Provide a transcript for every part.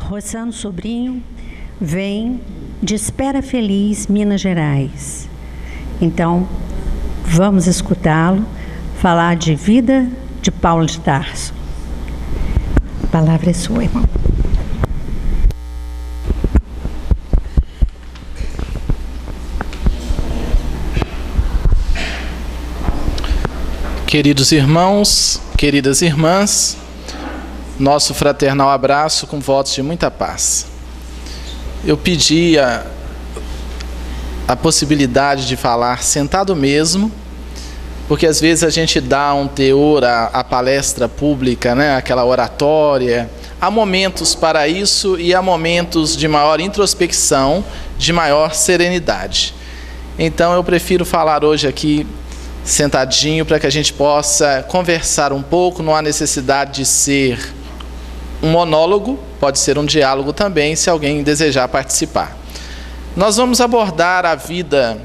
Rossano Sobrinho vem de Espera Feliz, Minas Gerais. Então, vamos escutá-lo falar de vida de Paulo de Tarso. A palavra é sua, irmão. Queridos irmãos, queridas irmãs, nosso fraternal abraço com votos de muita paz. Eu pedi a possibilidade de falar sentado mesmo, porque às vezes a gente dá um teor à palestra pública, né? Aquela oratória. Há momentos para isso e há momentos de maior introspecção, de maior serenidade. Então eu prefiro falar hoje aqui sentadinho, para que a gente possa conversar um pouco. Não há necessidade de ser um monólogo, pode ser um diálogo também, se alguém desejar participar. Nós vamos abordar a vida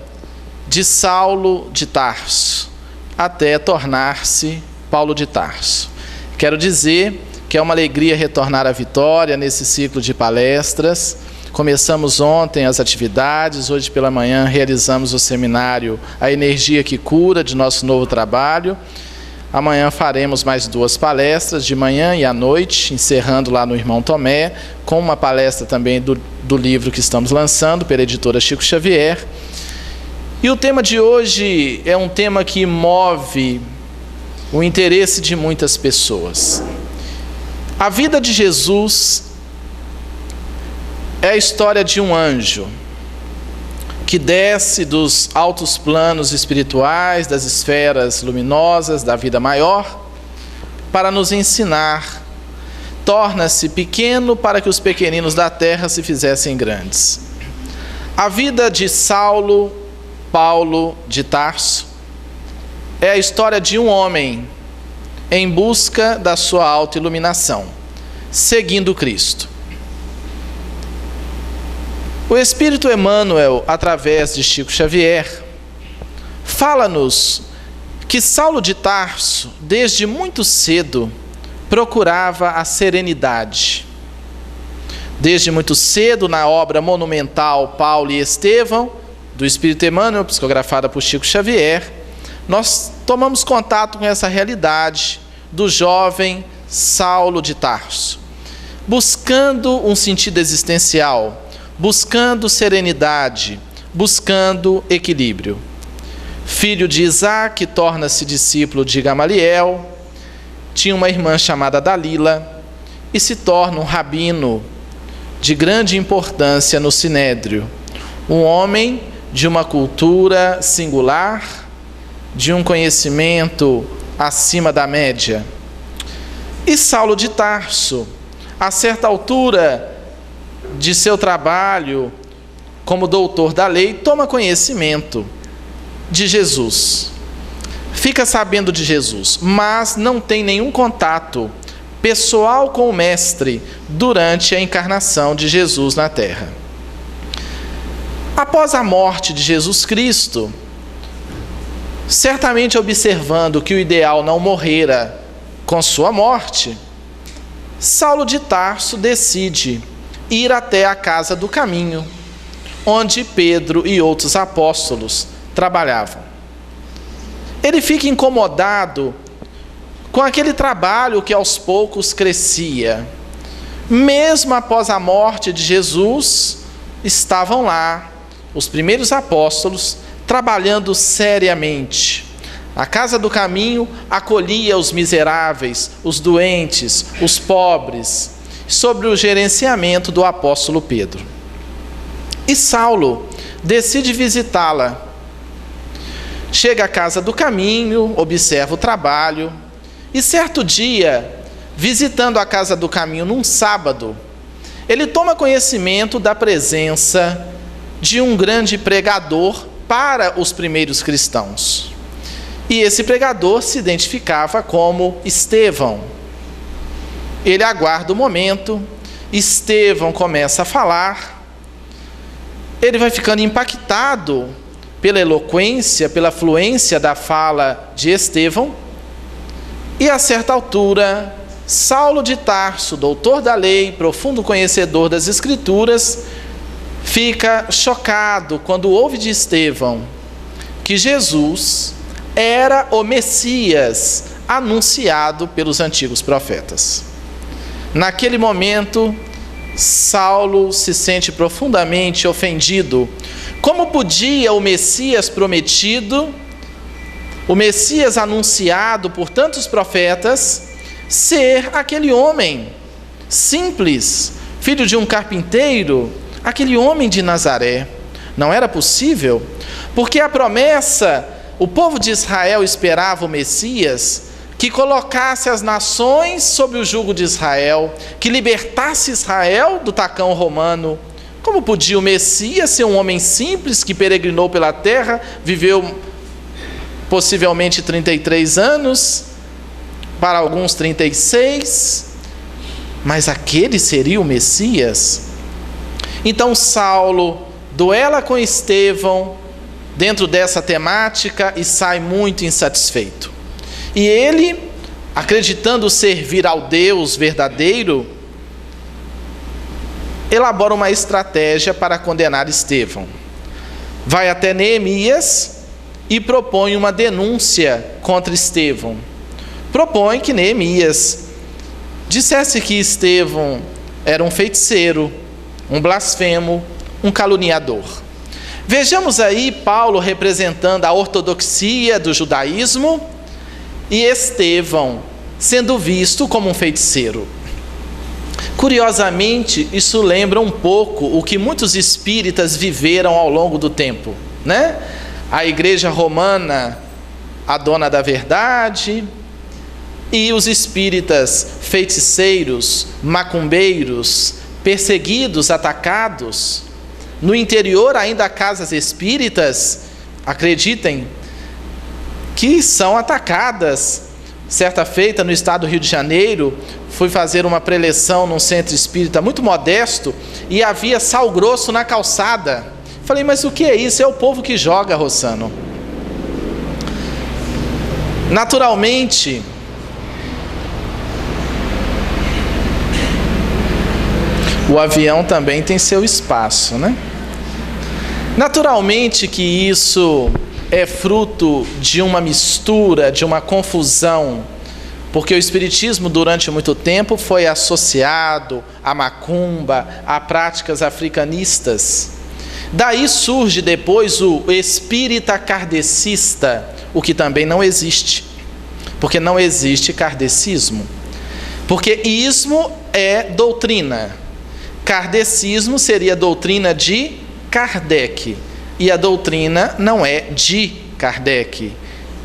de Saulo de Tarso, até tornar-se Paulo de Tarso. Quero dizer que é uma alegria retornar à Vitória nesse ciclo de palestras. Começamos ontem as atividades, hoje pela manhã realizamos o seminário A Energia que Cura, de nosso novo trabalho. Amanhã faremos mais 2 palestras, de manhã e à noite, encerrando lá no Irmão Tomé, com uma palestra também do livro que estamos lançando, pela editora Chico Xavier. E o tema de hoje é um tema que move o interesse de muitas pessoas. A vida de Jesus é a história de um anjo que desce dos altos planos espirituais, das esferas luminosas da vida maior, para nos ensinar. Torna-se pequeno para que os pequeninos da terra se fizessem grandes. A vida de Saulo, Paulo de Tarso, é a história de um homem em busca da sua autoiluminação, seguindo Cristo. O Espírito Emmanuel, através de Chico Xavier, fala-nos que Saulo de Tarso, desde muito cedo, procurava a serenidade. Desde muito cedo, na obra monumental Paulo e Estevão, do Espírito Emmanuel, psicografada por Chico Xavier, nós tomamos contato com essa realidade do jovem Saulo de Tarso, buscando um sentido existencial, buscando serenidade, buscando equilíbrio. Filho de Isaac, torna-se discípulo de Gamaliel, tinha uma irmã chamada Dalila e se torna um rabino de grande importância no Sinédrio, um homem de uma cultura singular, de um conhecimento acima da média. E Saulo de Tarso, a certa altura de seu trabalho como doutor da lei, toma conhecimento de Jesus. Fica sabendo de Jesus, mas não tem nenhum contato pessoal com o Mestre durante a encarnação de Jesus na Terra. Após a morte de Jesus Cristo, certamente observando que o ideal não morrera com sua morte, Saulo de Tarso decide ir até a Casa do Caminho, onde Pedro e outros apóstolos trabalhavam. Ele fica incomodado com aquele trabalho que aos poucos crescia. Mesmo após a morte de Jesus, estavam lá os primeiros apóstolos trabalhando seriamente. A Casa do Caminho acolhia os miseráveis, os doentes, os pobres, sobre o gerenciamento do apóstolo Pedro. E Saulo decide visitá-la. Chega à Casa do Caminho, observa o trabalho, e certo dia, visitando a Casa do Caminho num sábado, ele toma conhecimento da presença de um grande pregador para os primeiros cristãos. E esse pregador se identificava como Estevão. Ele aguarda o momento, Estevão começa a falar, ele vai ficando impactado pela eloquência, pela fluência da fala de Estevão, e a certa altura Saulo de Tarso, doutor da lei, profundo conhecedor das Escrituras, fica chocado quando ouve de Estevão que Jesus era o Messias anunciado pelos antigos profetas. Naquele momento, Saulo se sente profundamente ofendido. Como podia o Messias prometido, o Messias anunciado por tantos profetas, ser aquele homem simples, filho de um carpinteiro, aquele homem de Nazaré? Não era possível, porque a promessa, o povo de Israel esperava o Messias que colocasse as nações sob o jugo de Israel, que libertasse Israel do tacão romano. Como podia o Messias ser um homem simples que peregrinou pela terra, viveu possivelmente 33 anos, para alguns 36, mas aquele seria o Messias? Então Saulo duela com Estevão dentro dessa temática e sai muito insatisfeito. E ele, acreditando servir ao Deus verdadeiro, elabora uma estratégia para condenar Estevão. Vai até Neemias e propõe uma denúncia contra Estevão. Propõe que Neemias dissesse que Estevão era um feiticeiro, um blasfemo, um caluniador. Vejamos aí Paulo representando a ortodoxia do judaísmo e Estevão sendo visto como um feiticeiro. Curiosamente, isso lembra um pouco o que muitos espíritas viveram ao longo do tempo, né? A igreja romana, a dona da verdade, e os espíritas feiticeiros, macumbeiros, perseguidos, atacados. No interior ainda há casas espíritas, acreditem, que são atacadas. Certa feita, no estado do Rio de Janeiro, fui fazer uma preleção num centro espírita muito modesto e havia sal grosso na calçada. Falei, mas o que é isso? É o povo que joga, Rossano. Naturalmente, o avião também tem seu espaço, né? Naturalmente que isso é fruto de uma mistura, de uma confusão, porque o espiritismo durante muito tempo foi associado à macumba, a práticas africanistas. Daí surge depois o espírita kardecista, o que também não existe, porque não existe kardecismo, porque ismo é doutrina, kardecismo seria a doutrina de Kardec, e a doutrina não é de Kardec,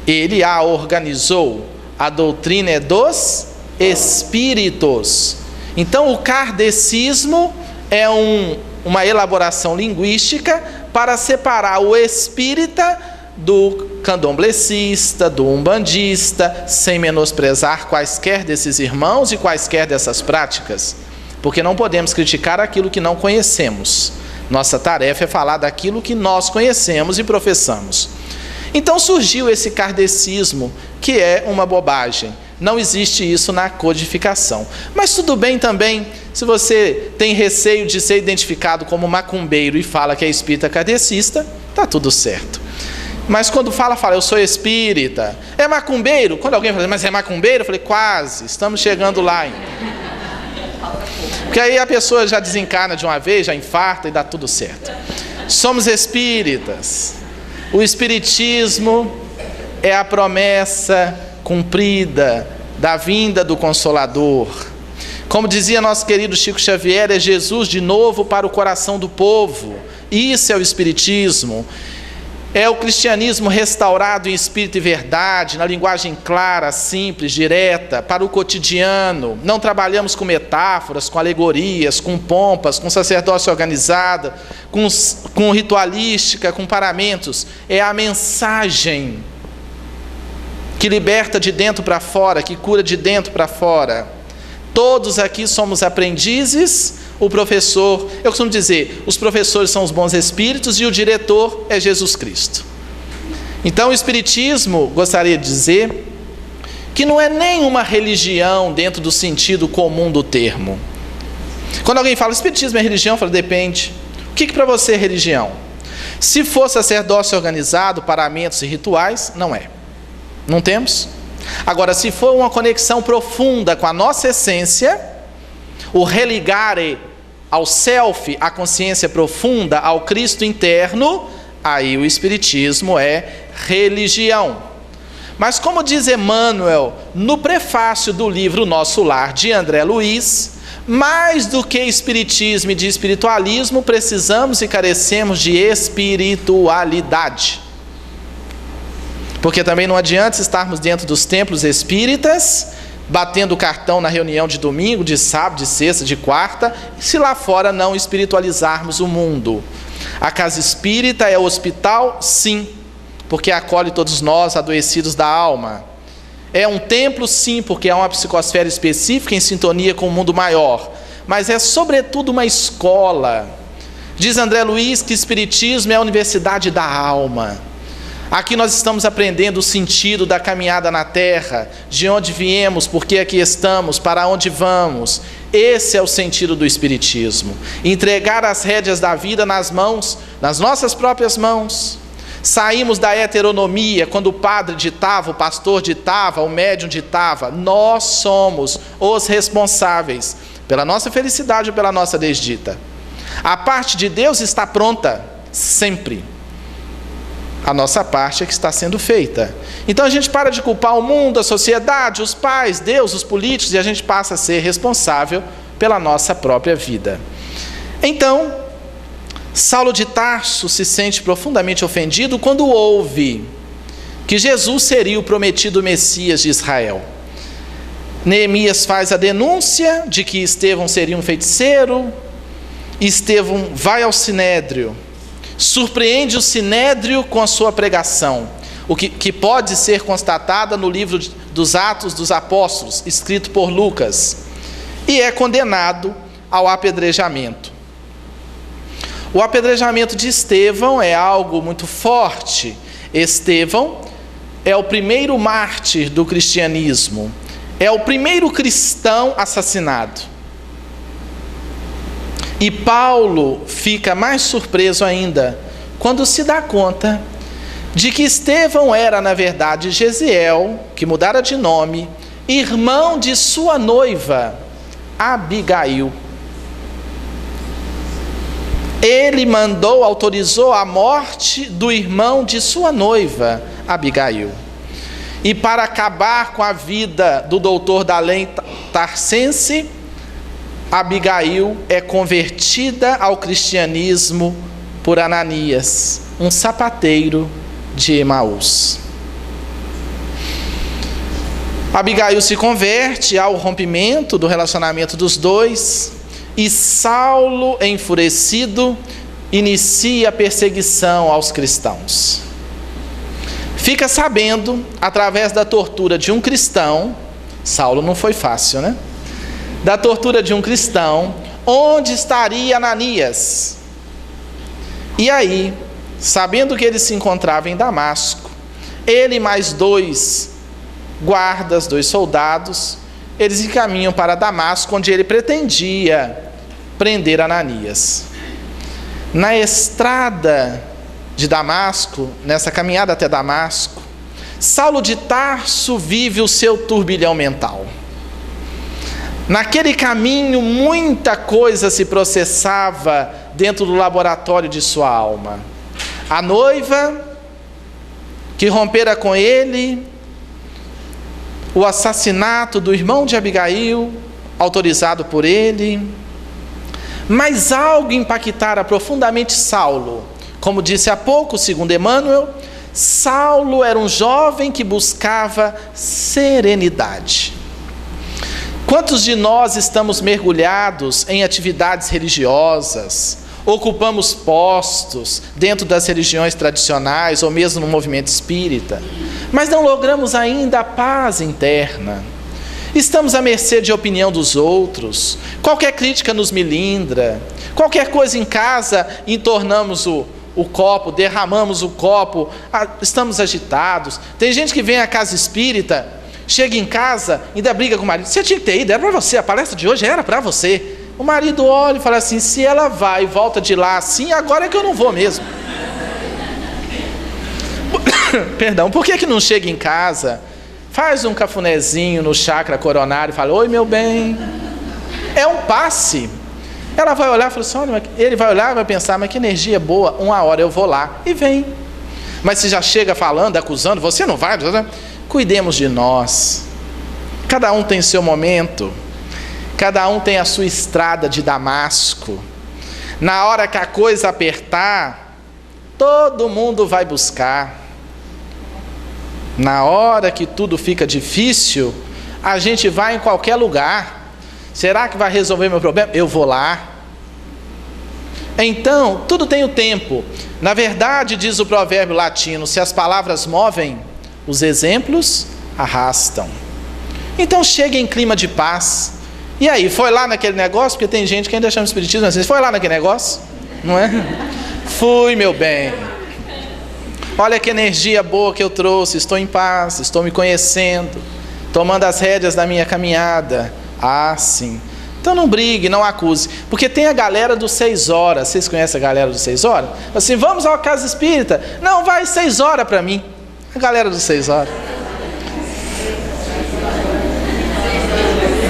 ele a organizou, a doutrina é dos espíritos. Então o kardecismo é uma elaboração linguística para separar o espírita do candomblessista, do umbandista, sem menosprezar quaisquer desses irmãos e quaisquer dessas práticas, porque não podemos criticar aquilo que não conhecemos. Nossa tarefa é falar daquilo que nós conhecemos e professamos. Então surgiu esse kardecismo, que é uma bobagem. Não existe isso na codificação. Mas tudo bem também, se você tem receio de ser identificado como macumbeiro e fala que é espírita kardecista, está tudo certo. Mas quando fala, eu sou espírita. É macumbeiro? Quando alguém fala, mas é macumbeiro? Eu falei, quase, estamos chegando lá ainda. Porque aí a pessoa já desencarna de uma vez, já infarta e dá tudo certo. Somos espíritas. O espiritismo é a promessa cumprida da vinda do Consolador. Como dizia nosso querido Chico Xavier, é Jesus de novo para o coração do povo. Isso é o espiritismo. É o cristianismo restaurado em espírito e verdade, na linguagem clara, simples, direta, para o cotidiano. Não trabalhamos com metáforas, com alegorias, com pompas, com sacerdócio organizado, com ritualística, com paramentos. É a mensagem que liberta de dentro para fora, que cura de dentro para fora. Todos aqui somos aprendizes. O professor, eu costumo dizer, os professores são os bons espíritos e o diretor é Jesus Cristo. Então o espiritismo, gostaria de dizer, que não é nenhuma religião dentro do sentido comum do termo. Quando alguém fala espiritismo é religião, eu falo, depende. O que para você é religião? Se for sacerdócio organizado, paramentos e rituais, não é. Não temos? Agora, se for uma conexão profunda com a nossa essência, o religare ao self, à consciência profunda, ao Cristo interno, aí o espiritismo é religião. Mas como diz Emmanuel no prefácio do livro Nosso Lar, de André Luiz, mais do que espiritismo e de espiritualismo, precisamos e carecemos de espiritualidade. Porque também não adianta estarmos dentro dos templos espíritas, batendo cartão na reunião de domingo, de sábado, de sexta, de quarta, se lá fora não espiritualizarmos o mundo. A casa espírita é o hospital, sim, porque acolhe todos nós adoecidos da alma. É um templo, sim, porque há uma psicosfera específica em sintonia com o mundo maior. Mas é sobretudo uma escola. Diz André Luiz que espiritismo é a universidade da alma. Aqui nós estamos aprendendo o sentido da caminhada na terra, de onde viemos, por que aqui estamos, para onde vamos. Esse é o sentido do espiritismo. Entregar as rédeas da vida nas mãos, nas nossas próprias mãos. Saímos da heteronomia, quando o padre ditava, o pastor ditava, o médium ditava. Nós somos os responsáveis pela nossa felicidade ou pela nossa desdita. A parte de Deus está pronta, sempre. A nossa parte é que está sendo feita. Então a gente para de culpar o mundo, a sociedade, os pais, Deus, os políticos, e a gente passa a ser responsável pela nossa própria vida. Então, Saulo de Tarso se sente profundamente ofendido quando ouve que Jesus seria o prometido Messias de Israel. Neemias faz a denúncia de que Estevão seria um feiticeiro. Estevão vai ao Sinédrio, surpreende o Sinédrio com a sua pregação, o que pode ser constatada no livro dos Atos dos Apóstolos, escrito por Lucas, e é condenado ao apedrejamento. O apedrejamento de Estevão é algo muito forte. Estevão é o primeiro mártir do cristianismo, é o primeiro cristão assassinado. E Paulo fica mais surpreso ainda quando se dá conta de que Estevão era, na verdade, Gesiel, que mudara de nome, irmão de sua noiva, Abigail. Ele autorizou a morte do irmão de sua noiva, Abigail. E para acabar com a vida do doutor da lei tarsense, Abigail é convertida ao cristianismo por Ananias, um sapateiro de Emaús. Abigail se converte ao rompimento do relacionamento dos dois, e Saulo, enfurecido, inicia a perseguição aos cristãos. Fica sabendo, através da tortura de um cristão, Saulo não foi fácil, né? Da tortura de um cristão, onde estaria Ananias. E aí, sabendo que ele se encontrava em Damasco, ele e mais 2 guardas, 2 soldados, eles encaminham para Damasco, onde ele pretendia prender Ananias. Na estrada de Damasco, nessa caminhada até Damasco, Saulo de Tarso vive o seu turbilhão mental. Naquele caminho, muita coisa se processava dentro do laboratório de sua alma. A noiva que rompera com ele, o assassinato do irmão de Abigail, autorizado por ele. Mas algo impactara profundamente Saulo. Como disse há pouco, segundo Emmanuel, Saulo era um jovem que buscava serenidade. Quantos de nós estamos mergulhados em atividades religiosas, ocupamos postos dentro das religiões tradicionais ou mesmo no movimento espírita, mas não logramos ainda a paz interna? Estamos à mercê de opinião dos outros, qualquer crítica nos melindra, qualquer coisa em casa entornamos o copo, derramamos o copo, estamos agitados. Tem gente que vem à casa espírita Chega em casa, ainda briga com o marido. Você tinha que ter ido, era para você, a palestra de hoje era para você. O marido olha e fala assim: se ela vai e volta de lá assim, agora é que eu não vou mesmo. Perdão, por que não chega em casa, faz um cafunézinho no chakra coronário e fala: oi, meu bem. É um passe. Ela vai olhar e fala assim: olha, ele vai olhar e vai pensar: mas que energia boa, uma hora eu vou lá, e vem. Mas se já chega falando, acusando, você não vai, cuidemos de nós. Cada um tem seu momento, cada um tem a sua estrada de Damasco. Na hora que a coisa apertar, todo mundo vai buscar. Na hora que tudo fica difícil, a gente vai em qualquer lugar. Será que vai resolver meu problema? Eu vou lá. Então, tudo tem o tempo. Na verdade, diz o provérbio latino: se as palavras movem, os exemplos arrastam. Então chegue em clima de paz. E aí, foi lá naquele negócio? Porque tem gente que ainda chama de espiritismo assim: foi lá naquele negócio? Não é? Fui, meu bem. Olha que energia boa que eu trouxe. Estou em paz, estou me conhecendo, tomando as rédeas da minha caminhada. Ah, sim. Então não brigue, não acuse. Porque tem a galera dos 6 horas. Vocês conhecem a galera dos 6 horas? Assim: vamos à casa espírita. Não, vai 6 horas para mim. A galera dos 6 horas.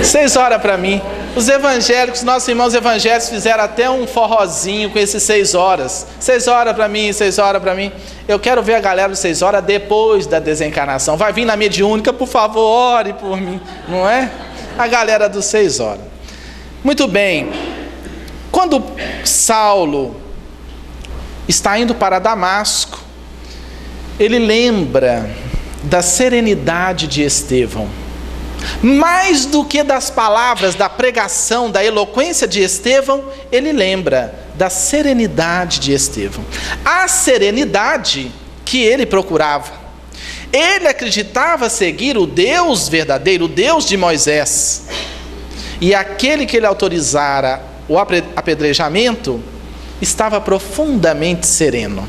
6 horas para mim. Os evangélicos, nossos irmãos evangélicos fizeram até um forrozinho com esses 6 horas. 6 horas para mim, 6 horas para mim. Eu quero ver a galera dos 6 horas depois da desencarnação. Vai vir na mediúnica, por favor, ore por mim. Não é? A galera dos 6 horas. Muito bem. Quando Saulo está indo para Damasco, ele lembra da serenidade de Estevão. Mais do que das palavras, da pregação, da eloquência de Estevão, ele lembra da serenidade de Estevão. A serenidade que ele procurava. Ele acreditava seguir o Deus verdadeiro, o Deus de Moisés. E aquele que ele autorizara o apedrejamento estava profundamente sereno.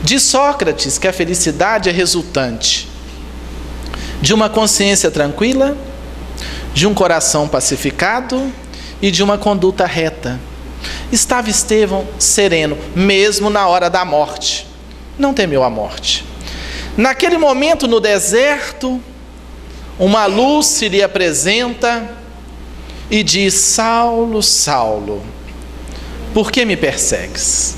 Diz Sócrates que a felicidade é resultante de uma consciência tranquila, de um coração pacificado e de uma conduta reta. Estava Estevão sereno, mesmo na hora da morte. Não temeu a morte. Naquele momento no deserto, uma luz se lhe apresenta e diz: Saulo, Saulo, por que me persegues?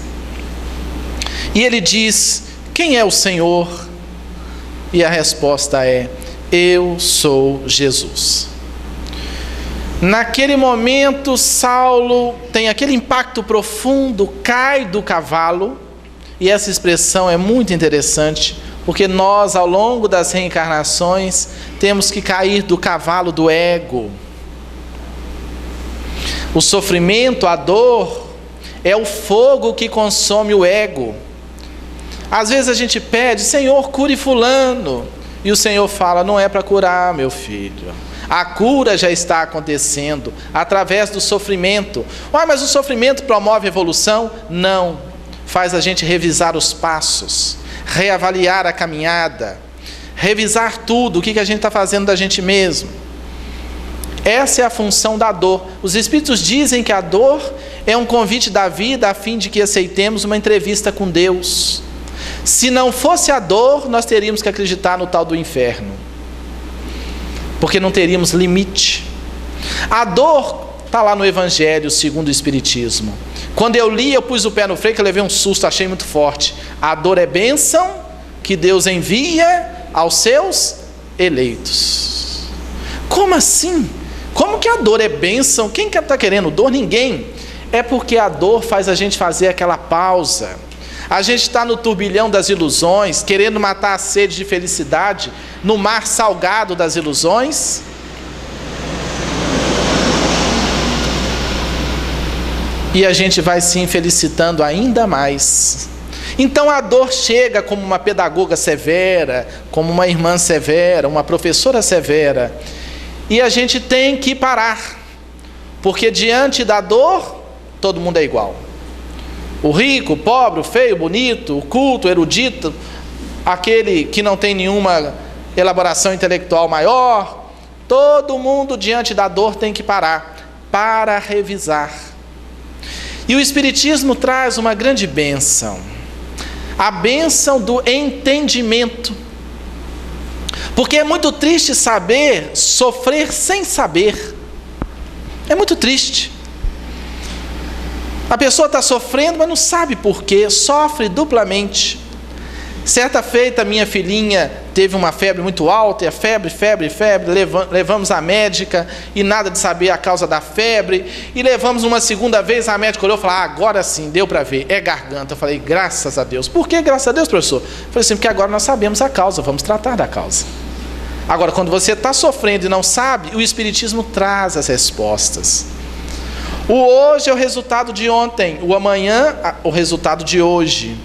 E ele diz: quem é o Senhor? E a resposta é: eu sou Jesus. Naquele momento, Saulo tem aquele impacto profundo, cai do cavalo. E essa expressão é muito interessante, porque nós, ao longo das reencarnações, temos que cair do cavalo do ego. O sofrimento, a dor, é o fogo que consome o ego. Às vezes a gente pede: Senhor, cure fulano. E o Senhor fala: não é para curar, meu filho. A cura já está acontecendo através do sofrimento. Mas o sofrimento promove evolução? Não. Faz a gente revisar os passos, reavaliar a caminhada, revisar tudo, o que a gente está fazendo da gente mesmo. Essa é a função da dor. Os Espíritos dizem que a dor é um convite da vida a fim de que aceitemos uma entrevista com Deus. Se não fosse a dor, nós teríamos que acreditar no tal do inferno, porque não teríamos limite. A dor está lá no Evangelho segundo o Espiritismo. Quando eu li, eu pus o pé no freio, que eu levei um susto, achei muito forte. A dor é bênção que Deus envia aos seus eleitos. Como assim? Como que a dor é bênção? Quem está querendo dor? Ninguém. É porque a dor faz a gente fazer aquela pausa. A gente está no turbilhão das ilusões, querendo matar a sede de felicidade, no mar salgado das ilusões. E a gente vai se infelicitando ainda mais. Então a dor chega como uma pedagoga severa, como uma irmã severa, uma professora severa. E a gente tem que parar, porque diante da dor, todo mundo é igual. O rico, o pobre, o feio, o bonito, o culto, o erudito, aquele que não tem nenhuma elaboração intelectual maior, todo mundo diante da dor tem que parar para revisar. E o Espiritismo traz uma grande bênção, a bênção do entendimento. Porque é muito triste saber sofrer sem saber. É muito triste. A pessoa está sofrendo, mas não sabe por quê, sofre duplamente. Certa feita, minha filhinha teve uma febre muito alta, e a febre, levamos a médica, e nada de saber a causa da febre, e levamos uma segunda vez, a médica olhou e falou, agora sim, deu para ver, é garganta. Eu falei, graças a Deus. Por que graças a Deus, professor? Eu falei assim, porque agora nós sabemos a causa, vamos tratar da causa. Agora, quando você está sofrendo e não sabe, o Espiritismo traz as respostas. O hoje é o resultado de ontem, o amanhã, o resultado de hoje.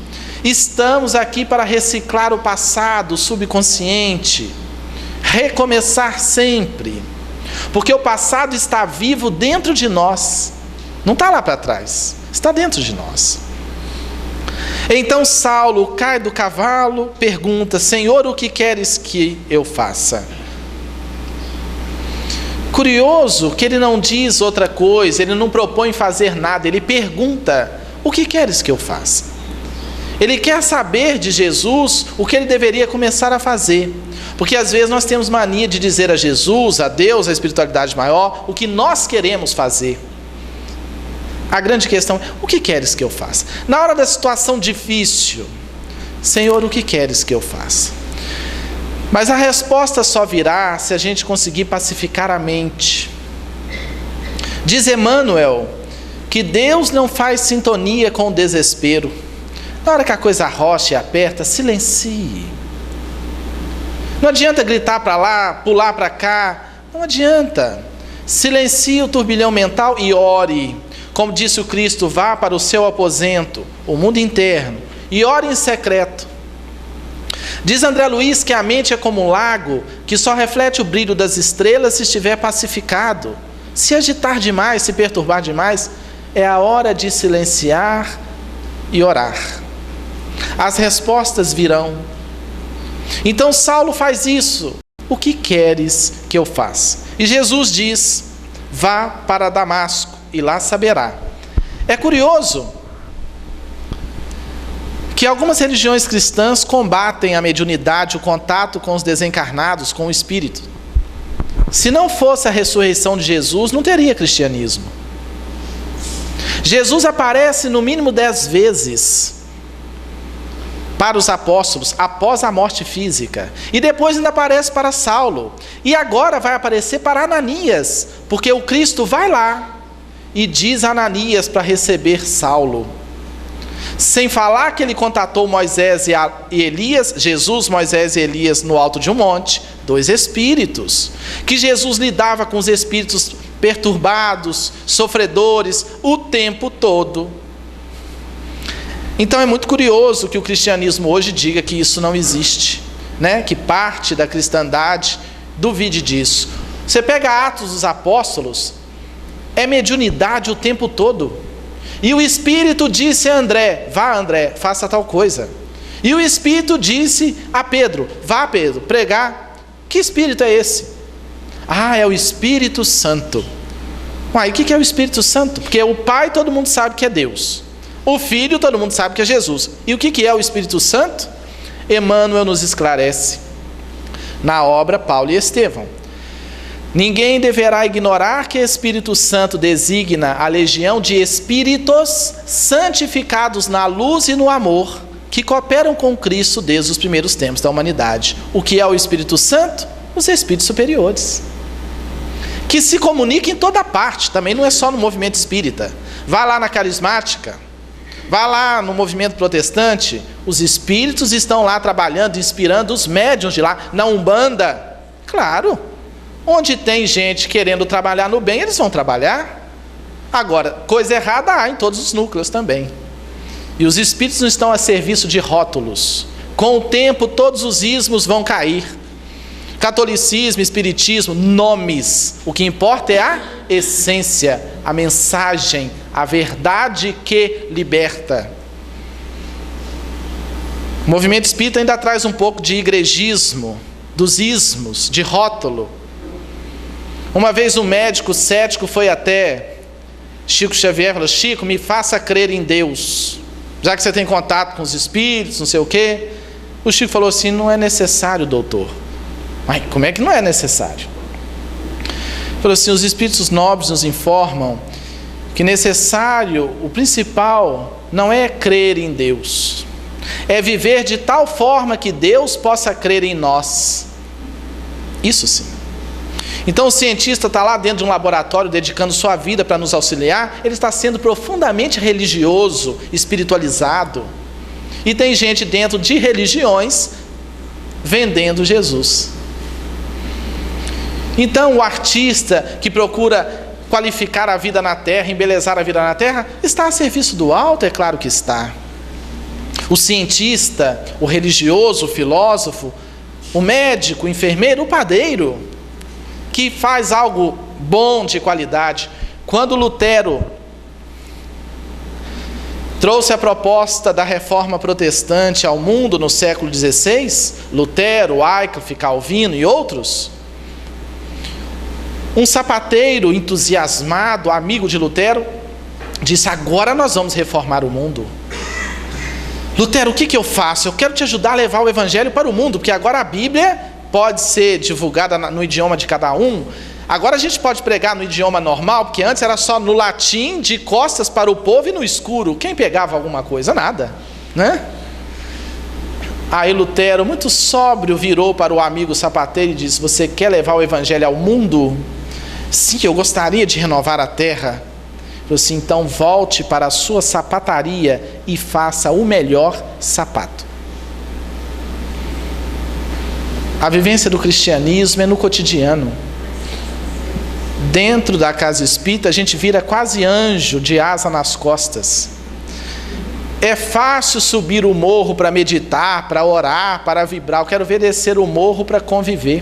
Estamos aqui para reciclar o passado, o subconsciente, recomeçar sempre, porque o passado está vivo dentro de nós, não está lá para trás, está dentro de nós. Então Saulo cai do cavalo, pergunta, Senhor, o que queres que eu faça? Curioso que ele não diz outra coisa, ele não propõe fazer nada, ele pergunta, o que queres que eu faça? Ele quer saber de Jesus o que ele deveria começar a fazer. Porque às vezes nós temos mania de dizer a Jesus, a Deus, a espiritualidade maior, o que nós queremos fazer. A grande questão é, o que queres que eu faça? Na hora da situação difícil, Senhor, o que queres que eu faça? Mas a resposta só virá se a gente conseguir pacificar a mente. Diz Emmanuel que Deus não faz sintonia com o desespero. Na hora que a coisa rocha e aperta, silencie. Não adianta gritar para lá, pular para cá. Não adianta. Silencie o turbilhão mental e ore. Como disse o Cristo, vá para o seu aposento, o mundo interno, e ore em secreto. Diz André Luiz que a mente é como um lago que só reflete o brilho das estrelas se estiver pacificado. Se agitar demais, se perturbar demais, é a hora de silenciar e orar. As respostas virão. Então Saulo faz isso. O que queres que eu faça? E Jesus diz, vá para Damasco e lá saberá. É curioso que algumas religiões cristãs combatem a mediunidade, o contato com os desencarnados, com o espírito. Se não fosse a ressurreição de Jesus, não teria cristianismo. Jesus aparece no mínimo 10 vezes para os apóstolos, após a morte física. E depois ainda aparece para Saulo. E agora vai aparecer para Ananias, porque o Cristo vai lá e diz a Ananias para receber Saulo. Sem falar que ele contatou Moisés e Elias, Jesus, Moisés e Elias no alto de um monte, 2 espíritos. Que Jesus lidava com os espíritos perturbados, sofredores, o tempo todo. Então é muito curioso que o cristianismo hoje diga que isso não existe, né? Que parte da cristandade duvide disso. Você pega Atos dos Apóstolos, é mediunidade o tempo todo. E o Espírito disse a André, vá André, faça tal coisa. E o Espírito disse a Pedro, vá Pedro, pregar. Que Espírito é esse? Ah, é o Espírito Santo. Uai, o que é o Espírito Santo? Porque o Pai todo mundo sabe que é Deus. O Filho todo mundo sabe que é Jesus. E o que é o Espírito Santo? Emmanuel nos esclarece na obra Paulo e Estevão. Ninguém deverá ignorar que Espírito Santo designa a legião de espíritos santificados na luz e no amor, que cooperam com Cristo desde os primeiros tempos da humanidade. O que é o Espírito Santo? Os espíritos superiores, que se comunicam em toda parte, também não é só no movimento espírita. Vá lá na carismática, vá lá no movimento protestante, os espíritos estão lá trabalhando, inspirando os médiuns de lá. Na Umbanda, claro, onde tem gente querendo trabalhar no bem, eles vão trabalhar. Agora, coisa errada há em todos os núcleos também. E os espíritos não estão a serviço de rótulos. Com o tempo, todos os ismos vão cair. Catolicismo, espiritismo, nomes. O que importa é a essência, a mensagem, a verdade que liberta. O movimento espírita ainda traz um pouco de igrejismo, dos ismos, de rótulo. Uma vez um médico cético foi até Chico Xavier e falou: Chico, me faça crer em Deus, já que você tem contato com os espíritos, não sei o quê. O Chico falou assim: não é necessário, doutor. Mas como é que não é necessário? Falou assim: os espíritos nobres nos informam que necessário, o principal não é crer em Deus, é viver de tal forma que Deus possa crer em nós. Isso sim. Então o cientista está lá dentro de um laboratório dedicando sua vida para nos auxiliar, ele está sendo profundamente religioso, espiritualizado. E tem gente dentro de religiões vendendo Jesus. Então o artista que procura qualificar a vida na terra, embelezar a vida na terra, está a serviço do alto? É claro que está. O cientista, o religioso, o filósofo, o médico, o enfermeiro, o padeiro, que faz algo bom, de qualidade. Quando Lutero trouxe a proposta da reforma protestante ao mundo no século XVI, Lutero, Wycliffe, Calvino e outros, um sapateiro entusiasmado, amigo de Lutero, disse: agora nós vamos reformar o mundo. Lutero, o que eu faço? Eu quero te ajudar a levar o evangelho para o mundo, porque agora a Bíblia pode ser divulgada no idioma de cada um. Agora a gente pode pregar no idioma normal, porque antes era só no latim, de costas para o povo e no escuro. Quem pegava alguma coisa? Nada, né? Aí Lutero, muito sóbrio, virou para o amigo sapateiro e disse: você quer levar o evangelho ao mundo? Sim, eu gostaria de renovar a terra. Ele falou assim: então volte para a sua sapataria e faça o melhor sapato. A vivência do cristianismo é no cotidiano. Dentro da casa espírita a gente vira quase anjo de asa nas costas. É fácil subir o morro para meditar, para orar, para vibrar. Eu quero ver descer o morro para conviver.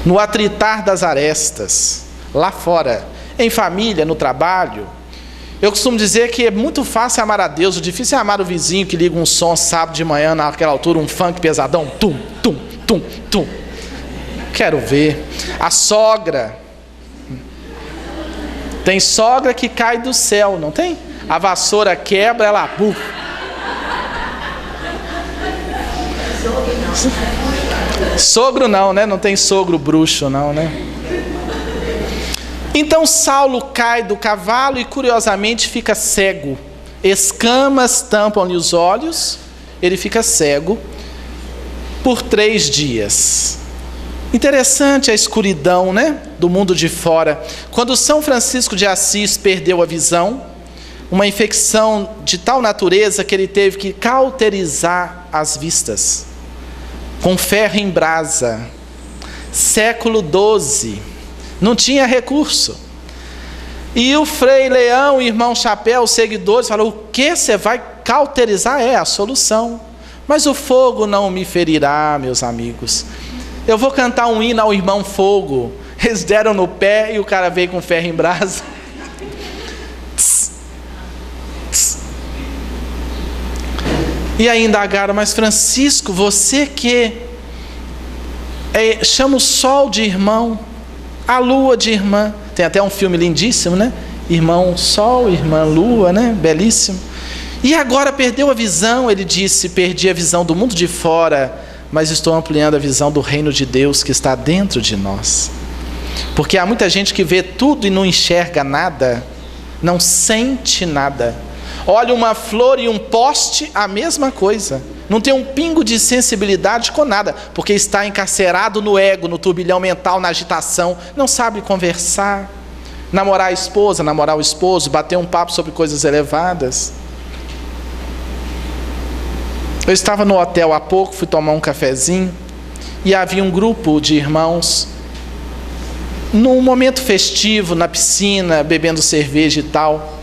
No atritar das arestas, lá fora, em família, no trabalho. Eu costumo dizer que é muito fácil amar a Deus, o difícil é amar o vizinho que liga um som sábado de manhã, naquela altura, um funk pesadão, tum, tum, tum, tum. Quero ver. A sogra. Tem sogra que cai do céu, não tem? A vassoura quebra, ela bufa. Sogro não, né? Não tem sogro bruxo não, né? Então Saulo cai do cavalo e curiosamente fica cego. Escamas tampam-lhe os olhos, ele fica cego por 3 dias. Interessante a escuridão, né? Do mundo de fora. Quando São Francisco de Assis perdeu a visão, uma infecção de tal natureza que ele teve que cauterizar as vistas com ferro em brasa. Século XII, não tinha recurso. E o Frei Leão, o irmão Chapéu, os seguidores, falaram: o que você vai cauterizar? É a solução. Mas o fogo não me ferirá, meus amigos. Eu vou cantar um hino ao irmão Fogo. Eles deram no pé e o cara veio com ferro em brasa. E aí indagaram: mas Francisco, você que chama o sol de irmão, a lua de irmã. Tem até um filme lindíssimo, né? Irmão Sol, Irmã Lua, né? Belíssimo. E agora perdeu a visão. Ele disse: perdi a visão do mundo de fora, mas estou ampliando a visão do reino de Deus que está dentro de nós. Porque há muita gente que vê tudo e não enxerga nada, não sente nada. Olha uma flor e um poste, a mesma coisa. Não tem um pingo de sensibilidade com nada, porque está encarcerado no ego, no turbilhão mental, na agitação. Não sabe conversar, namorar a esposa, namorar o esposo, bater um papo sobre coisas elevadas. Eu estava no hotel há pouco, fui tomar um cafezinho, e havia um grupo de irmãos, num momento festivo, na piscina, bebendo cerveja e tal.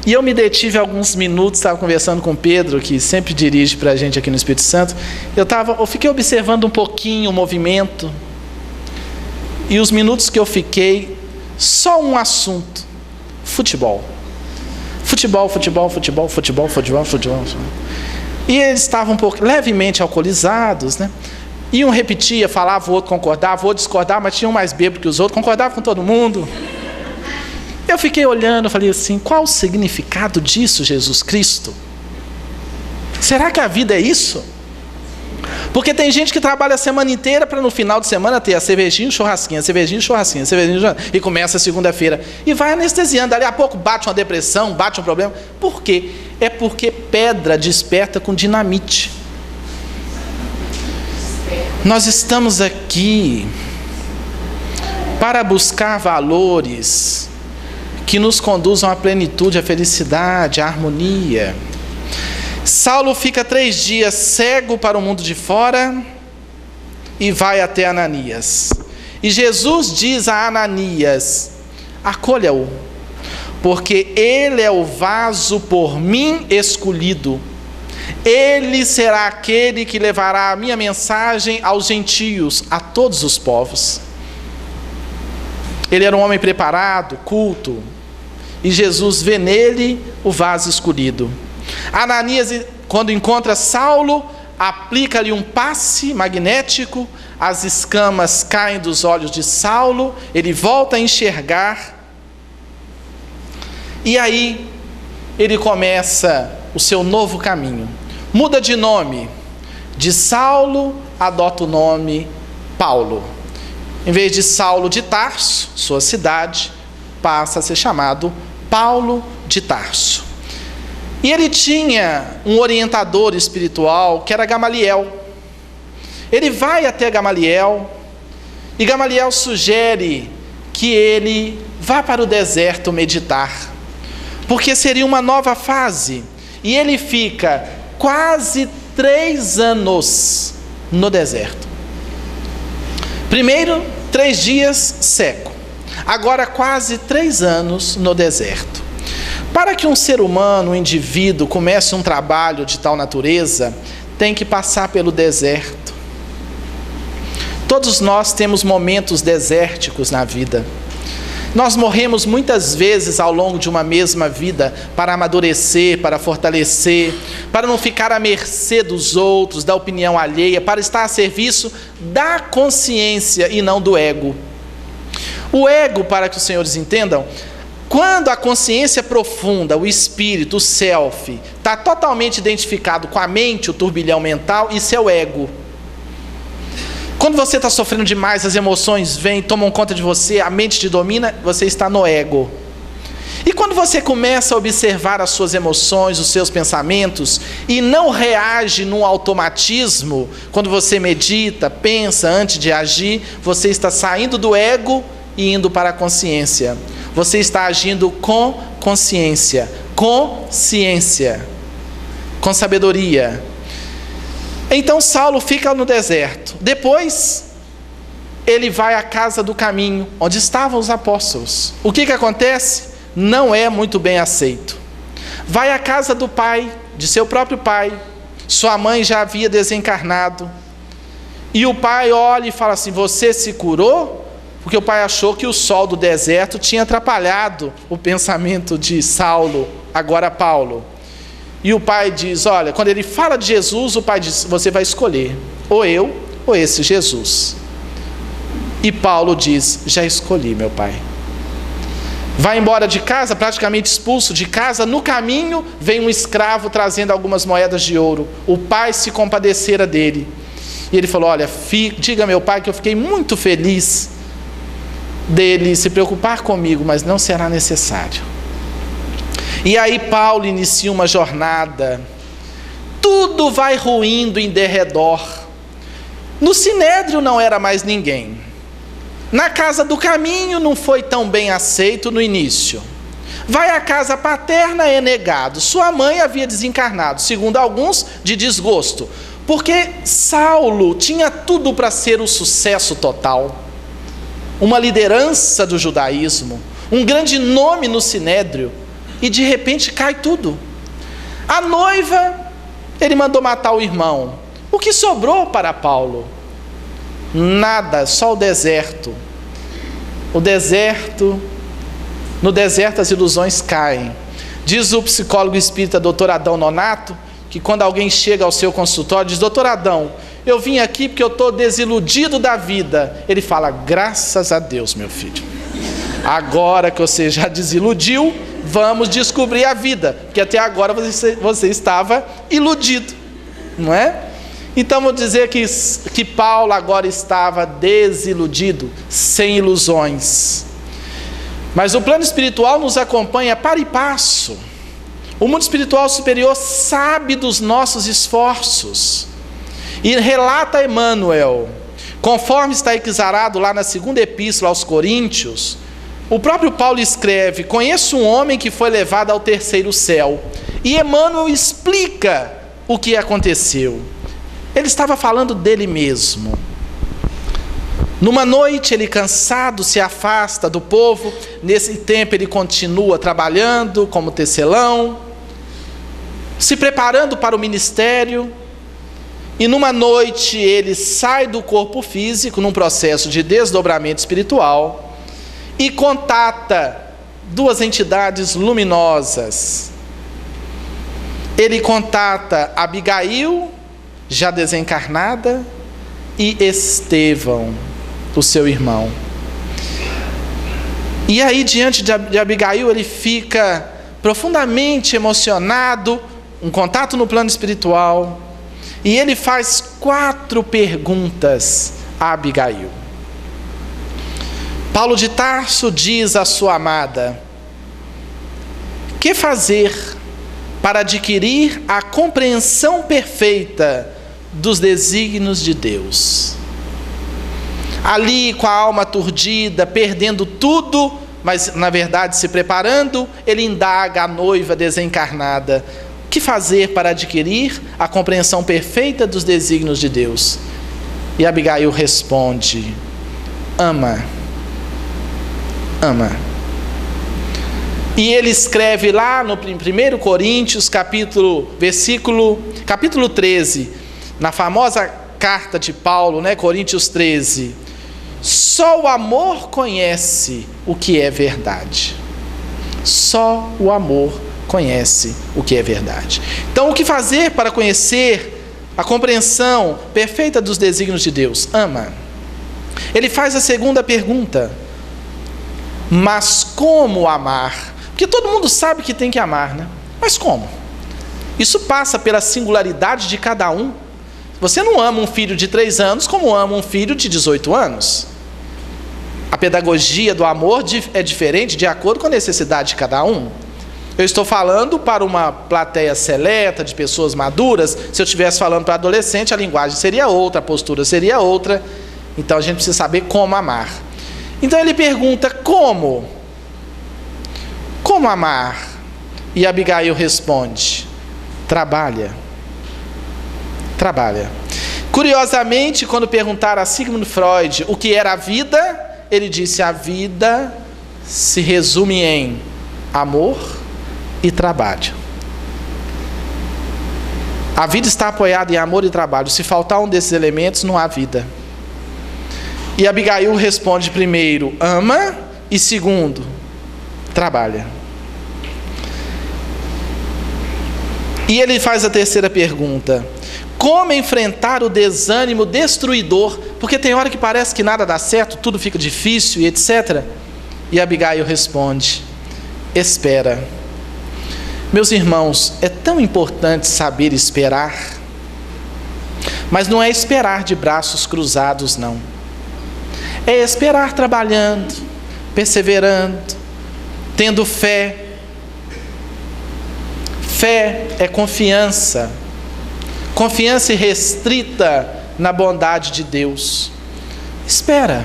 E eu me detive alguns minutos, estava conversando com o Pedro, que sempre dirige para a gente aqui no Espírito Santo. Eu fiquei observando um pouquinho o movimento. E os minutos que eu fiquei, só um assunto: futebol. Futebol, futebol, futebol, futebol, futebol, futebol, futebol. E eles estavam um pouco levemente alcoolizados, né? E um repetia, falava, o outro concordava, o outro discordava, mas tinha um mais bêbado que os outros, concordava com todo mundo. Eu fiquei olhando, falei assim, qual o significado disso, Jesus Cristo? Será que a vida é isso? Porque tem gente que trabalha a semana inteira para no final de semana ter a cervejinha e churrasquinha, cervejinha e churrasquinha, cervejinha e churrasquinha, e começa a segunda-feira e vai anestesiando, dali a pouco bate uma depressão, bate um problema. Por quê? É porque pedra desperta com dinamite. Nós estamos aqui para buscar valores que nos conduzam à plenitude, à felicidade, à harmonia. Saulo fica 3 dias cego para o mundo de fora e vai até Ananias. E Jesus diz a Ananias: acolha-o, porque ele é o vaso por mim escolhido. Ele será aquele que levará a minha mensagem aos gentios, a todos os povos. Ele era um homem preparado, culto, e Jesus vê nele o vaso escolhido. Ananias, quando encontra Saulo, aplica-lhe um passe magnético, as escamas caem dos olhos de Saulo, ele volta a enxergar, e aí ele começa o seu novo caminho. Muda de nome, de Saulo adota o nome Paulo. Em vez de Saulo de Tarso, sua cidade, passa a ser chamado Paulo de Tarso. E ele tinha um orientador espiritual que era Gamaliel. Ele vai até Gamaliel e Gamaliel sugere que ele vá para o deserto meditar, porque seria uma nova fase. E ele fica quase 3 anos no deserto. Primeiro, 3 dias seco. Agora quase 3 anos no deserto. Para que um ser humano, um indivíduo, comece um trabalho de tal natureza, tem que passar pelo deserto. Todos nós temos momentos desérticos na vida. Nós morremos muitas vezes ao longo de uma mesma vida para amadurecer, para fortalecer, para não ficar à mercê dos outros, da opinião alheia, para estar a serviço da consciência e não do ego. O ego, para que os senhores entendam, quando a consciência profunda, o espírito, o self, está totalmente identificado com a mente, o turbilhão mental, isso é o ego. Quando você está sofrendo demais, as emoções vêm, tomam conta de você, a mente te domina, você está no ego. E quando você começa a observar as suas emoções, os seus pensamentos, e não reage num automatismo, quando você medita, pensa antes de agir, você está saindo do ego e indo para a consciência. Você está agindo com consciência, com ciência, com sabedoria. Então Saulo fica no deserto. Depois, ele vai à casa do caminho, onde estavam os apóstolos. O que acontece? Não é muito bem aceito. Vai à casa do pai, de seu próprio pai. Sua mãe já havia desencarnado. E o pai olha e fala assim: você se curou? Porque o pai achou que o sol do deserto tinha atrapalhado o pensamento de Saulo, agora Paulo. E o pai diz, olha, quando ele fala de Jesus, o pai diz, você vai escolher, ou eu, ou esse Jesus. E Paulo diz, já escolhi, meu pai. Vai embora de casa, praticamente expulso de casa. No caminho, vem um escravo trazendo algumas moedas de ouro. O pai se compadecera dele. E ele falou, olha, diga meu pai que eu fiquei muito feliz dele se preocupar comigo, mas não será necessário. E aí Paulo inicia uma jornada. Tudo vai ruindo em derredor. No Sinédrio não era mais ninguém. Na casa do caminho não foi tão bem aceito no início. Vai à casa paterna, é negado. Sua mãe havia desencarnado, segundo alguns, de desgosto, porque Saulo tinha tudo para ser o sucesso total. Uma liderança do judaísmo, um grande nome no Sinédrio, e de repente cai tudo. A noiva, ele mandou matar o irmão. O que sobrou para Paulo? Nada, só o deserto. O deserto, no deserto as ilusões caem. Diz o psicólogo espírita Dr. Adão Nonato, que quando alguém chega ao seu consultório, diz, Dr. Adão, eu vim aqui porque eu estou desiludido da vida. Ele fala: graças a Deus, meu filho. Agora que você já desiludiu, vamos descobrir a vida, porque até agora você estava iludido, não é? Então vou dizer que Paulo agora estava desiludido, sem ilusões. Mas o plano espiritual nos acompanha para e passo. O mundo espiritual superior sabe dos nossos esforços. E relata Emmanuel, conforme está exarado lá na segunda epístola aos Coríntios, o próprio Paulo escreve: conheço um homem que foi levado ao terceiro céu. E Emmanuel explica o que aconteceu. Ele estava falando dele mesmo. Numa noite ele, cansado, se afasta do povo. Nesse tempo ele continua trabalhando como tecelão, se preparando para o ministério. E numa noite ele sai do corpo físico, num processo de desdobramento espiritual, e contata duas entidades luminosas. Ele contata Abigail, já desencarnada, e Estevão, o seu irmão. E aí, diante de Abigail, ele fica profundamente emocionado, um contato no plano espiritual, e ele faz 4 perguntas a Abigail. Paulo de Tarso diz à sua amada: que fazer para adquirir a compreensão perfeita dos desígnios de Deus? Ali, com a alma aturdida, perdendo tudo, mas na verdade se preparando, ele indaga a noiva desencarnada: o que fazer para adquirir a compreensão perfeita dos desígnios de Deus? E Abigail responde: ama. Ama. E ele escreve lá no 1 Coríntios, capítulo 13, na famosa carta de Paulo, Coríntios 13: só o amor conhece o que é verdade. Só o amor conhece o que é verdade. Então, o que fazer para conhecer a compreensão perfeita dos desígnios de Deus? Ama. Ele faz a segunda pergunta: mas como amar? Porque todo mundo sabe que tem que amar, Mas como? Isso passa pela singularidade de cada um. Você não ama um filho de 3 anos como ama um filho de 18 anos. A pedagogia do amor é diferente de acordo com a necessidade de cada um. Eu estou falando para uma plateia seleta de pessoas maduras. Se eu estivesse falando para adolescente, a linguagem seria outra, a postura seria outra. Então a gente precisa saber como amar. Então ele pergunta: como? Como amar? E Abigail responde: trabalha. Trabalha. Curiosamente, quando perguntaram a Sigmund Freud o que era a vida, ele disse: a vida se resume em amor e trabalho. A vida está apoiada em amor e trabalho. Se faltar um desses elementos, não há vida. E Abigail responde: primeiro, ama, e segundo, trabalha. E ele faz a terceira pergunta: como enfrentar o desânimo destruidor? Porque tem hora que parece que nada dá certo, tudo fica difícil e etc. E Abigail responde: espera. Meus irmãos, é tão importante saber esperar. Mas não é esperar de braços cruzados, não. É esperar trabalhando, perseverando, tendo fé. Fé é confiança. Confiança irrestrita na bondade de Deus. Espera.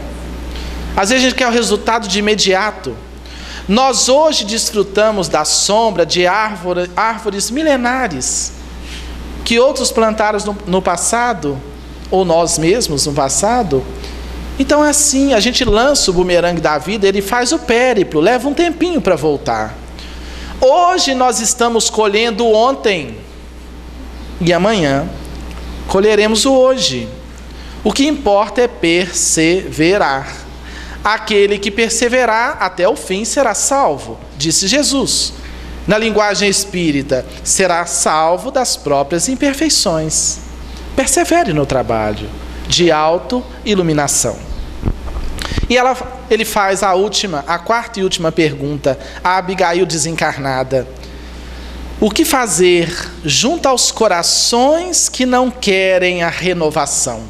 Às vezes a gente quer o resultado de imediato. Nós hoje desfrutamos da sombra de árvores milenares que outros plantaram no passado, ou nós mesmos no passado. Então é assim, a gente lança o bumerangue da vida, ele faz o périplo, leva um tempinho para voltar. Hoje nós estamos colhendo o ontem, e amanhã colheremos o hoje. O que importa é perseverar. Aquele que perseverar até o fim será salvo, disse Jesus. Na linguagem espírita, será salvo das próprias imperfeições. persevere no trabalho de autoiluminação. E ele faz a quarta e última pergunta, a Abigail desencarnada. O que fazer junto aos corações que não querem a renovação?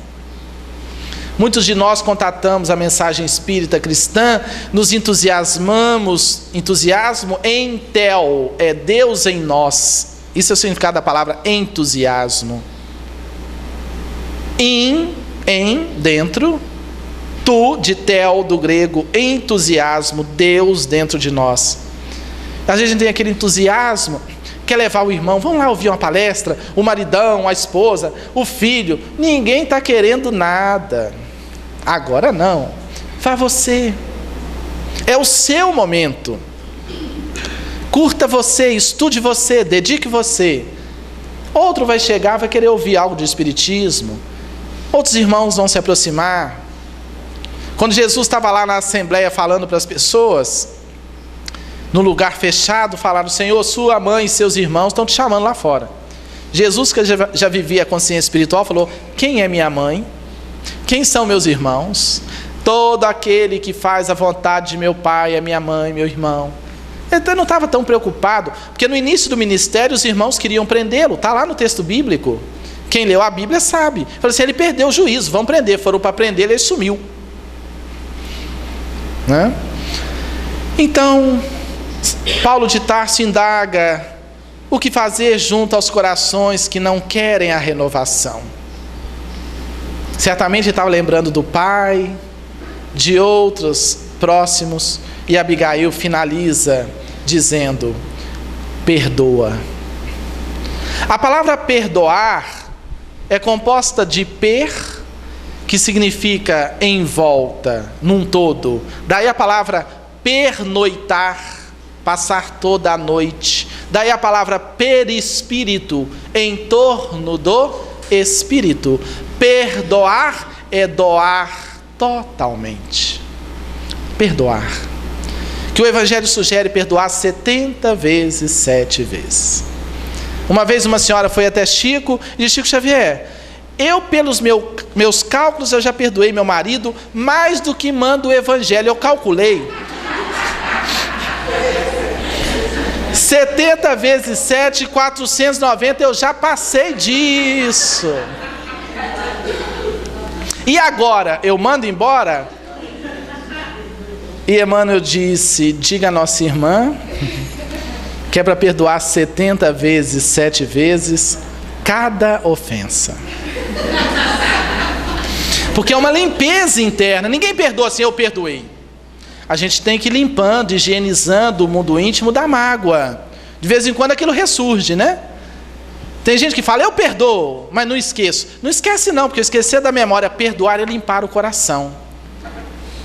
Muitos de nós contatamos a mensagem espírita cristã, nos entusiasmamos, entusiasmo em tel, é Deus em nós. Isso é o significado da palavra entusiasmo. Em, dentro, tu, de tel, do grego, entusiasmo, Deus dentro de nós. Às vezes a gente tem aquele entusiasmo, quer levar o irmão, vamos lá ouvir uma palestra, o maridão, a esposa, o filho, ninguém está querendo nada. Agora não, vá você, é o seu momento. Curta você, estude você, dedique você. Outro vai chegar, vai querer ouvir algo de espiritismo. Outros irmãos vão se aproximar. Quando Jesus estava lá na assembleia falando para as pessoas, no lugar fechado, falaram: Senhor, sua mãe e seus irmãos estão te chamando lá fora. Jesus, que já vivia a consciência espiritual, falou: quem é minha mãe? Quem são meus irmãos? Todo aquele que faz a vontade de meu pai é minha mãe, meu irmão. Então ele não estava tão preocupado, porque no início do ministério os irmãos queriam prendê-lo, está lá no texto bíblico. Quem leu a Bíblia sabe. Falou assim: ele perdeu o juízo, vão prender. Foram para prender, ele sumiu. Né? Então, Paulo de Tarso indaga o que fazer junto aos corações que não querem a renovação. Certamente ele estava lembrando do pai, de outros próximos, e Abigail finaliza dizendo: perdoa. A palavra perdoar é composta de per, que significa em volta, num todo. Daí a palavra pernoitar, passar toda a noite. Daí a palavra perispírito, em torno do espírito. Perdoar é doar totalmente. Perdoar. Que o Evangelho sugere perdoar 70 vezes, 7 vezes. Uma vez uma senhora foi até Chico e disse: Chico Xavier, eu pelos meus cálculos eu já perdoei meu marido mais do que manda o Evangelho. Eu calculei 70 vezes 7, 490, eu já passei disso. E agora, eu mando embora? E Emmanuel disse: diga a nossa irmã que é para perdoar 70 vezes, 7 vezes, cada ofensa. Porque é uma limpeza interna. Ninguém perdoa assim: eu perdoei. A gente tem que ir limpando, higienizando o mundo íntimo da mágoa. De vez em quando aquilo ressurge, né? Tem gente que fala: eu perdoo, mas não esqueço. Não esquece não, porque esquecer da memória, perdoar é limpar o coração.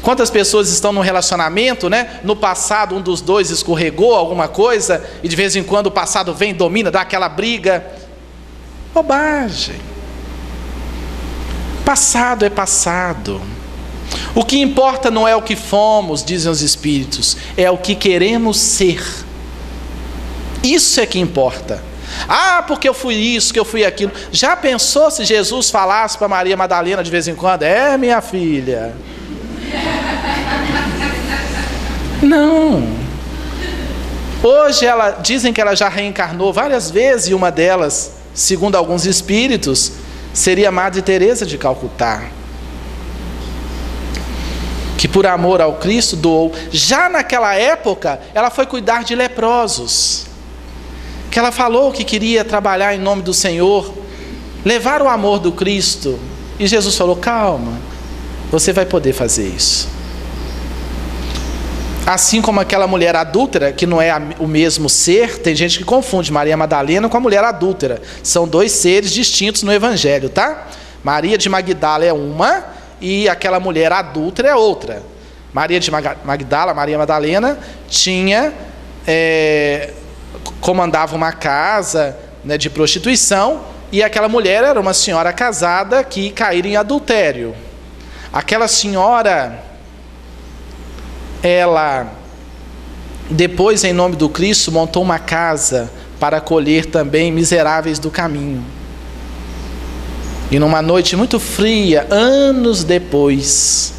Quantas pessoas estão num relacionamento, né? No passado um dos dois escorregou alguma coisa, e de vez em quando o passado vem, domina, dá aquela briga. Bobagem. Passado é passado. O que importa não é o que fomos, dizem os espíritos, é o que queremos ser. Isso é que importa. Ah, porque eu fui isso, que eu fui aquilo. Já pensou se Jesus falasse para Maria Madalena de vez em quando: é, minha filha? Não. Hoje dizem que ela já reencarnou várias vezes, e uma delas, segundo alguns espíritos, seria a Madre Teresa de Calcutá, que por amor ao Cristo doou. Já naquela época ela foi cuidar de leprosos, que ela falou que queria trabalhar em nome do Senhor, levar o amor do Cristo, e Jesus falou: calma, você vai poder fazer isso. Assim como aquela mulher adúltera, que não é o mesmo ser. Tem gente que confunde Maria Madalena com a mulher adúltera. São dois seres distintos no Evangelho, tá? Maria de Magdala é uma e aquela mulher adúltera é outra. Maria de Magdala, Maria Madalena, comandava uma casa, né, de prostituição, e aquela mulher era uma senhora casada que caíra em adultério. Aquela senhora, ela depois, em nome do Cristo, montou uma casa para acolher também miseráveis do caminho. E numa noite muito fria, anos depois,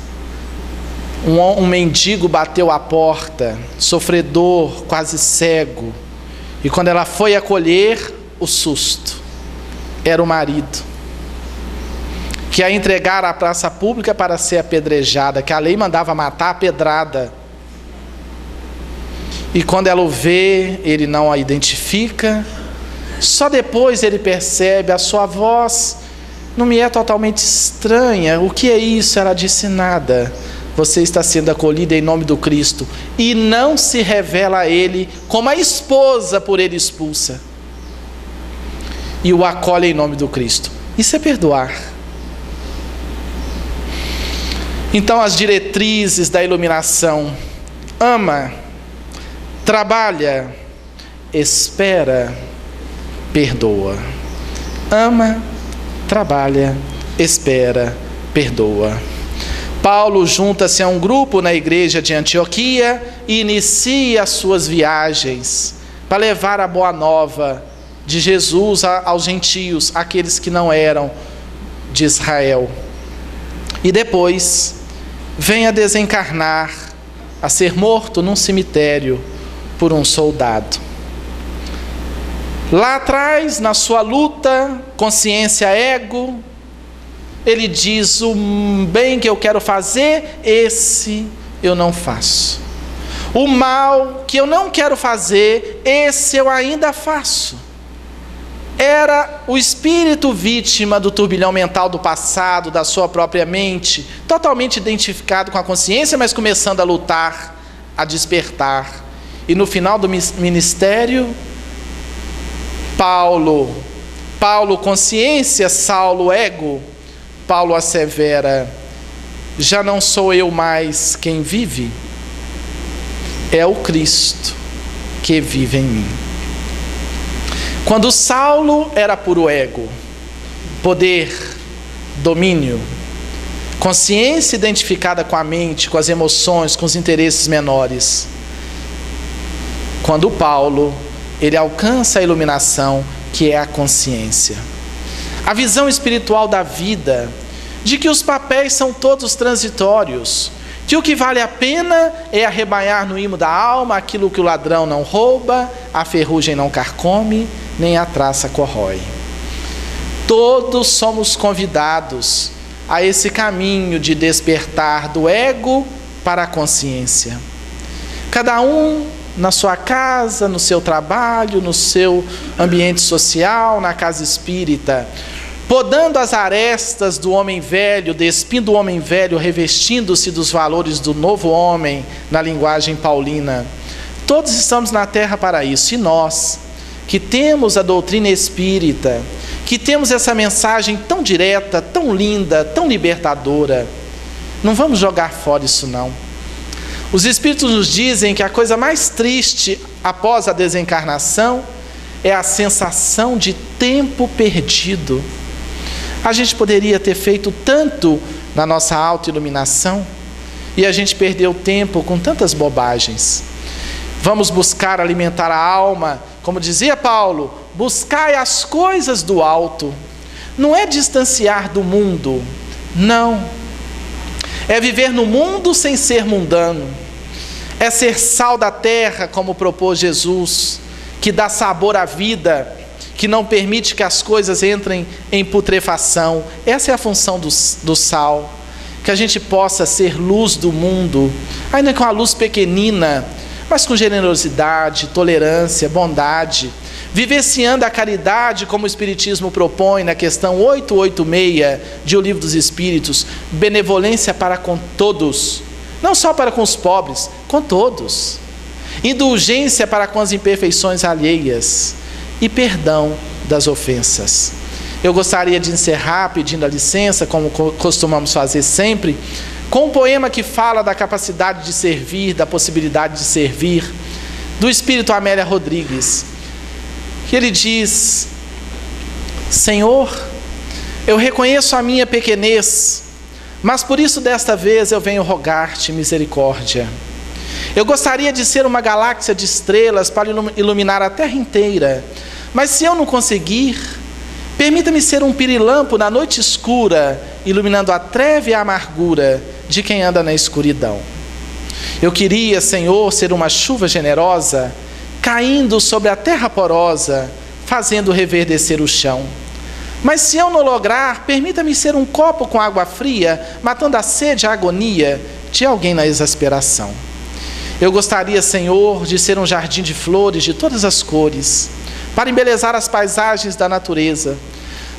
um mendigo bateu à porta, sofredor, quase cego. E quando ela foi acolher, o susto. Era o marido, que a entregaram à praça pública para ser apedrejada, que a lei mandava matar a pedrada. E quando ela o vê, ele não a identifica. Só depois ele percebe: a sua voz não me é totalmente estranha. O que é isso? Ela disse: nada. Você está sendo acolhida em nome do Cristo. E não se revela a ele como a esposa por ele expulsa. E o acolhe em nome do Cristo. Isso é perdoar. Então, as diretrizes da iluminação: ama, trabalha, espera, perdoa. Ama, trabalha, espera, perdoa. Paulo junta-se a um grupo na igreja de Antioquia e inicia as suas viagens para levar a boa nova de Jesus aos gentios, aqueles que não eram de Israel. E depois vem a desencarnar, a ser morto num cemitério por um soldado. Lá atrás, na sua luta, consciência, ego, ele diz: o bem que eu quero fazer, esse eu não faço. O mal que eu não quero fazer, esse eu ainda faço. Era o espírito vítima do turbilhão mental do passado, da sua própria mente, totalmente identificado com a consciência, mas começando a lutar, a despertar. E no final do ministério, Paulo consciência, Saulo ego. Paulo assevera: já não sou eu mais quem vive, é o Cristo que vive em mim. Quando Saulo era puro ego, poder, domínio, consciência identificada com a mente, com as emoções, com os interesses menores. Quando Paulo, ele alcança a iluminação, que é a consciência. A visão espiritual da vida, de que os papéis são todos transitórios, que o que vale a pena é arrebanhar no imo da alma aquilo que o ladrão não rouba, a ferrugem não carcome, nem a traça corrói. Todos somos convidados a esse caminho de despertar do ego para a consciência. Cada um na sua casa, no seu trabalho, no seu ambiente social, na casa espírita, podando as arestas do homem velho, despindo o homem velho, revestindo-se dos valores do novo homem, na linguagem paulina. Todos estamos na terra para isso. E nós, que temos a doutrina espírita, que temos essa mensagem tão direta, tão linda, tão libertadora, não vamos jogar fora isso não. Os espíritos nos dizem que a coisa mais triste após a desencarnação é a sensação de tempo perdido. A gente poderia ter feito tanto na nossa autoiluminação e a gente perdeu tempo com tantas bobagens. Vamos buscar alimentar a alma, como dizia Paulo: buscai as coisas do alto. Não é distanciar do mundo, não. É viver no mundo sem ser mundano. É ser sal da terra, como propôs Jesus, que dá sabor à vida, que não permite que as coisas entrem em putrefação. Essa é a função do sal. Que a gente possa ser luz do mundo, ainda com a luz pequenina, mas com generosidade, tolerância, bondade, vivenciando a caridade, como o Espiritismo propõe na questão 886 de O Livro dos Espíritos: benevolência para com todos, não só para com os pobres, com todos, indulgência para com as imperfeições alheias e perdão das ofensas. Eu gostaria de encerrar pedindo a licença, como costumamos fazer sempre, com um poema que fala da capacidade de servir, da possibilidade de servir, do espírito Amélia Rodrigues, que ele diz: Senhor, eu reconheço a minha pequenez, mas por isso desta vez eu venho rogar-te misericórdia. Eu gostaria de ser uma galáxia de estrelas para iluminar a terra inteira, mas se eu não conseguir, Permita-me ser um pirilampo na noite escura, iluminando a treva e a amargura de quem anda na escuridão. Eu queria, Senhor, ser uma chuva generosa, caindo sobre a terra porosa, fazendo reverdecer o chão. Mas se eu não lograr, permita-me ser um copo com água fria, matando a sede e a agonia de alguém na exasperação. Eu gostaria, Senhor, de ser um jardim de flores de todas as cores, para embelezar as paisagens da natureza.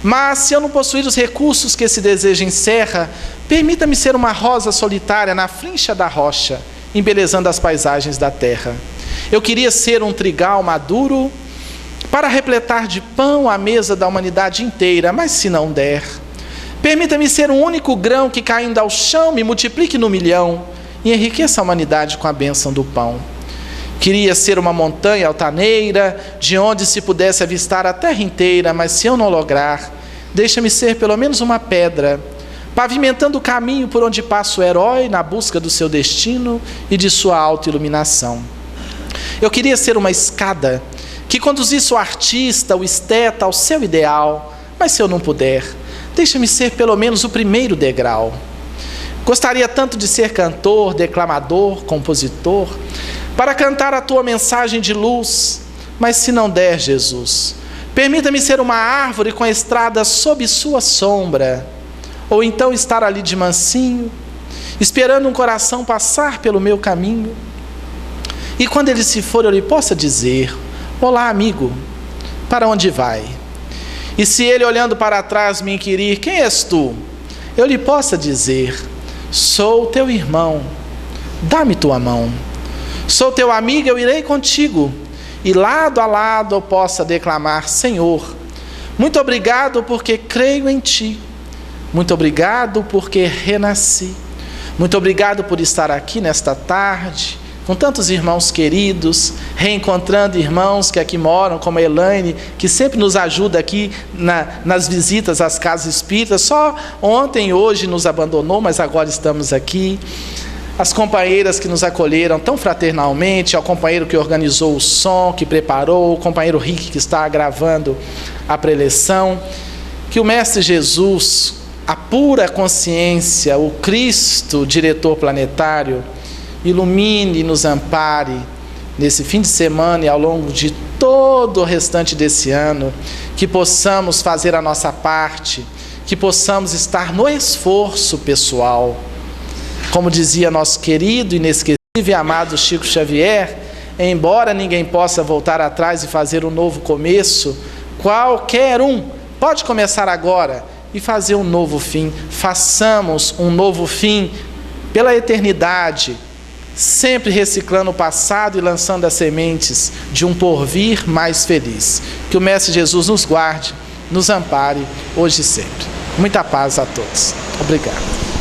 Mas se eu não possuir os recursos que esse desejo encerra, permita-me ser uma rosa solitária na frincha da rocha, embelezando as paisagens da terra. Eu queria ser um trigal maduro para repletar de pão a mesa da humanidade inteira, mas se não der, permita-me ser um único grão que, caindo ao chão, me multiplique no milhão e enriqueça a humanidade com a bênção do pão. Queria ser uma montanha altaneira, de onde se pudesse avistar a terra inteira, mas se eu não lograr, deixa-me ser pelo menos uma pedra, pavimentando o caminho por onde passa o herói na busca do seu destino e de sua autoiluminação. Eu queria ser uma escada que conduzisse o artista, o esteta ao seu ideal, mas se eu não puder, deixa-me ser pelo menos o primeiro degrau. Gostaria tanto de ser cantor, declamador, compositor, para cantar a tua mensagem de luz, mas se não der, Jesus, permita-me ser uma árvore com a estrada sob sua sombra, ou então estar ali de mansinho, esperando um coração passar pelo meu caminho, e quando ele se for, eu lhe possa dizer: olá, amigo, para onde vai? E se ele, olhando para trás, me inquirir: quem és tu? Eu lhe possa dizer: sou teu irmão, dá-me tua mão. Sou teu amigo, eu irei contigo, e lado a lado eu possa declamar: Senhor, muito obrigado porque creio em ti. Muito obrigado porque renasci. Muito obrigado por estar aqui nesta tarde, com tantos irmãos queridos, reencontrando irmãos que aqui moram, como a Elaine, que sempre nos ajuda aqui nas visitas às casas espíritas. Só ontem e hoje nos abandonou, mas agora estamos aqui. As companheiras que nos acolheram tão fraternalmente, ao companheiro que organizou o som, que preparou, o companheiro Rick que está gravando a preleção. Que o Mestre Jesus, a pura consciência, o Cristo, diretor planetário, ilumine e nos ampare nesse fim de semana e ao longo de todo o restante desse ano, que possamos fazer a nossa parte, que possamos estar no esforço pessoal. Como dizia nosso querido, inesquecível e amado Chico Xavier, embora ninguém possa voltar atrás e fazer um novo começo, qualquer um pode começar agora e fazer um novo fim. Façamos um novo fim pela eternidade, sempre reciclando o passado e lançando as sementes de um porvir mais feliz. Que o Mestre Jesus nos guarde, nos ampare, hoje e sempre. Muita paz a todos. Obrigado.